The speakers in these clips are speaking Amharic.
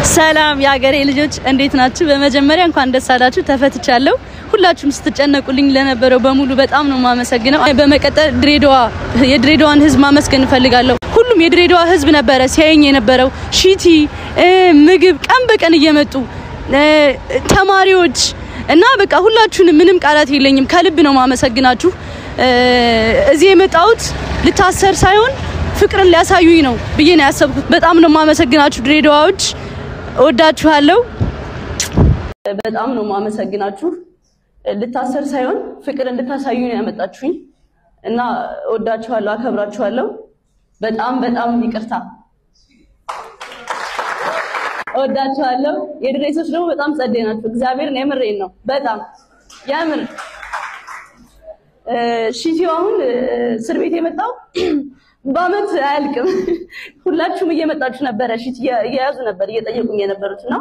ሰላም ያገሬ ልጆች እንዴት ናችሁ? በመጀመሪያ እንኳን ደስ አላችሁ ተፈትቻለሁ። ሁላችሁም ስትጨነቁልኝ ለነበረው በሙሉ በጣም ነው ማመሰግነው። በመቀጠል የድሬዳዋን ህዝብ ማመስገን ፈልጋለሁ። ሁሉም የድሬዳዋ ህዝብ ነበረ ሲያየኝ የነበረው ሺቲ ምግብ ቀን በቀን እየመጡ ተማሪዎች እና በቃ ሁላችሁንም ምንም ቃላት የለኝም ከልብ ነው ማመሰግናችሁ። እዚህ የመጣሁት ልታሰር ሳይሆን ፍቅርን ሊያሳዩኝ ነው ብዬ ነው ያሰብኩት። በጣም ነው ማመሰግናችሁ ድሬዳዋዎች ወዳችኋለሁ። በጣም ነው ማመሰግናችሁ። ልታሰር ሳይሆን ፍቅር እንድታሳዩኝ ነው ያመጣችሁኝ እና ወዳችኋለሁ አከብራችኋለሁ። በጣም ይቅርታ ወዳችኋለሁ። የድሬሶች ደግሞ በጣም ጸደይ ናችሁ። እግዚአብሔርን የምሬን ነው በጣም ያምር ሺቲው አሁን እስር ቤት የመጣው ባመት አያልቅም። ሁላችሁም እየመጣችሁ ነበር ሺቲ እየያዙ ነበር እየጠየቁኝ የነበሩትና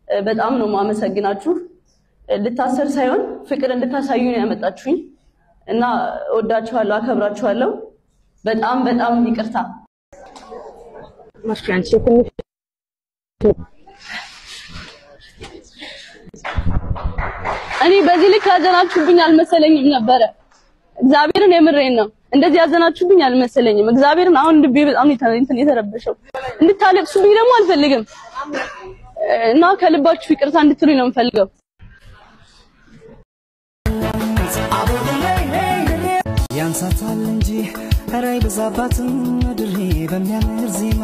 በጣም ነው ማመሰግናችሁ። ልታሰር ሳይሆን ፍቅር እንድታሳዩኝ ነው ያመጣችሁኝ እና ወዳችኋለሁ አከብራችኋለሁ። በጣም ይቅርታ ማሽያንቺ እኔ በዚህ ልክ ያዘናችሁብኝ አልመሰለኝም ነበር። እግዚአብሔርን የምሬን ነው እንደዚህ ያዘናችሁብኝ አልመሰለኝም። እግዚአብሔርን አሁን ልቤ በጣም የተረበሸው እንድታለቅሱብኝ ደግሞ አልፈልግም እና ከልባችሁ ይቅርታ እንድትሉኝ ነው የምፈልገው። ያንሳታል እንጂ ራይ በዛባትም ድሬ በሚያምር ዜማ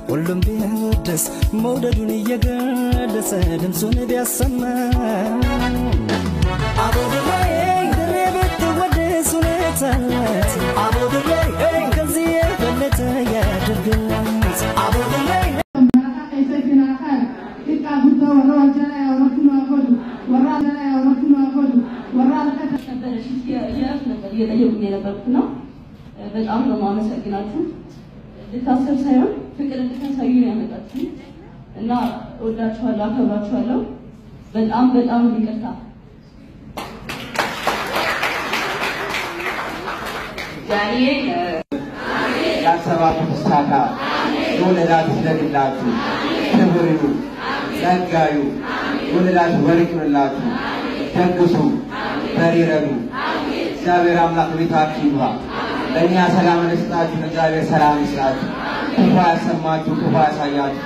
ሁሉም ቢወደስ መውደዱን እየገለጸ ድምፁን ቢያሰማ አቦድራይ ድሬ ብትወደስ ሁኔታለት አቦድራይ ከዚህ የበለጠ ያድርግላት አቦድራይ በጣም ነው ማመሰግናችሁ። ልታሰር ሳይሆን ፍቅር እንድታሳዩ ነው ያመጣችሁኝ እና ወዳችኋለሁ አከብራችኋለሁ። በጣም ይቅርታ ዛሬ ያሰባችሁ ተሳካ ወለዳችሁ ደግላችሁ ተወሩ ያጋዩ ወለዳችሁ ወርቅላችሁ ደግሱ በሪረዱ እግዚአብሔር አምላክ ቤታችሁ ይግባ። ለኛ ሰላም ለስጣችሁ እግዚአብሔር ሰላም ይስጣችሁ። ክፉ ያሰማችሁ ክፉ ያሳያችሁ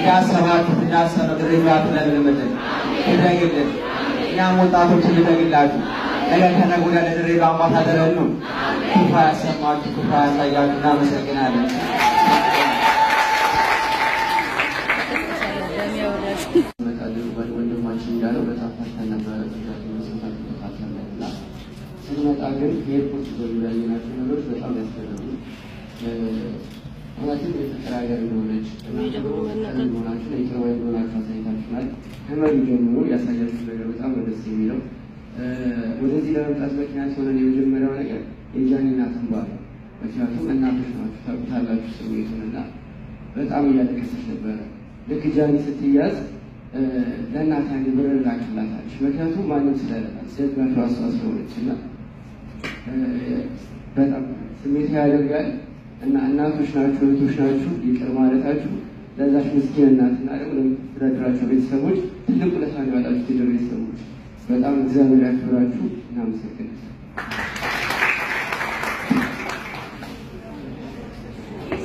ያሰባችሁ ያሰነው ድሬዳዋት ለምልምልን ይደግልን እኛም ወጣቶች ልደግላችሁ ነገ ከነገ ወዲያ ለድሬዳዋ አምባሳደር ነው። ክፉ ያሰማችሁ ክፉ ያሳያችሁ እናመሰግናለን። ወንድማችን እንዳለው በጣም ፈተና ነበረ ስንመጣ ግን ኤርፖርት ዙሪያ ያየናቸው ነገሮች በጣም ያስገርሙ። ማለትም የፍቅር ሀገር እንደሆነች እንደሆናችሁ ለኢትዮጵያ እንደሆናችሁ አሳይታችኋል። ከመሪ ጀምሮ ያሳያችሁ ነገር በጣም ደስ የሚለው ወደዚህ ለመምጣት ምክንያት የሆነን የመጀመሪያው ነገር የጃኒ እናት እንባ ነው። ምክንያቱም እናቶች ናችሁ ታውቁታላችሁ ስሜቱንና በጣም እያለቀሰች ነበረ። ልክ ጃኒ ስትያዝ ለእናት አንድ ብር ላክላታለች። ምክንያቱም ማንም ስለሌላት ደግናችሁ አስተዋጽኦችና በጣም ስሜት ያደርጋል እና እናቶች ናችሁ እህቶች ናችሁ ይቅር ማለታችሁ ለዛች ምስኪን እናትና ደግሞ ለምትረዳቸው ቤተሰቦች ትልቅ ውለታ ነው ያላችሁ የድሬ ቤተሰቦች በጣም እግዚአብሔር ያክብራችሁ እናመሰግናለን።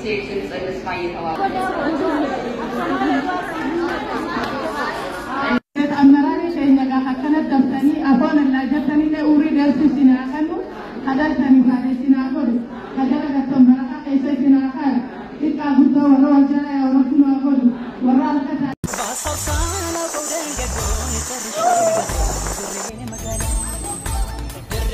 ሴክሽን ጸደስ ማየተዋ አመራሪ ሸይነጋ ከነደምተኒ አባን ላጀተኒ ለኡሪ ደርሲና ከኑ ከዳልተኒ ባለሲና ሆዱ ከደረገተ መረካ ከይሰሲና ካር ኢጣ ጉቶ ወሮ ወጀራ ያወሩና ሆዱ ወራልከታ ባሳሳና ቆደን ገጎን ጨርሽ ድሬ መጋላ ድሬ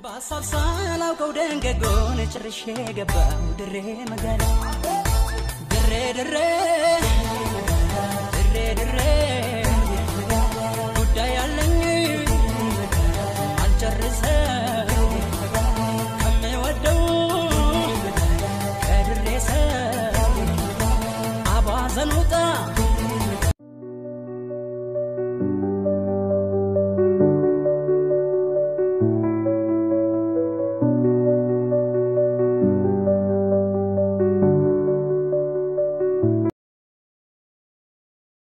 ባሳሳና ቆደን ገጎን ጨርሽ ገባው ድሬ መጋላ ድሬ ጉዳይ አለኝ አልጨርሰ ከምወደው ሐዘን ውጣ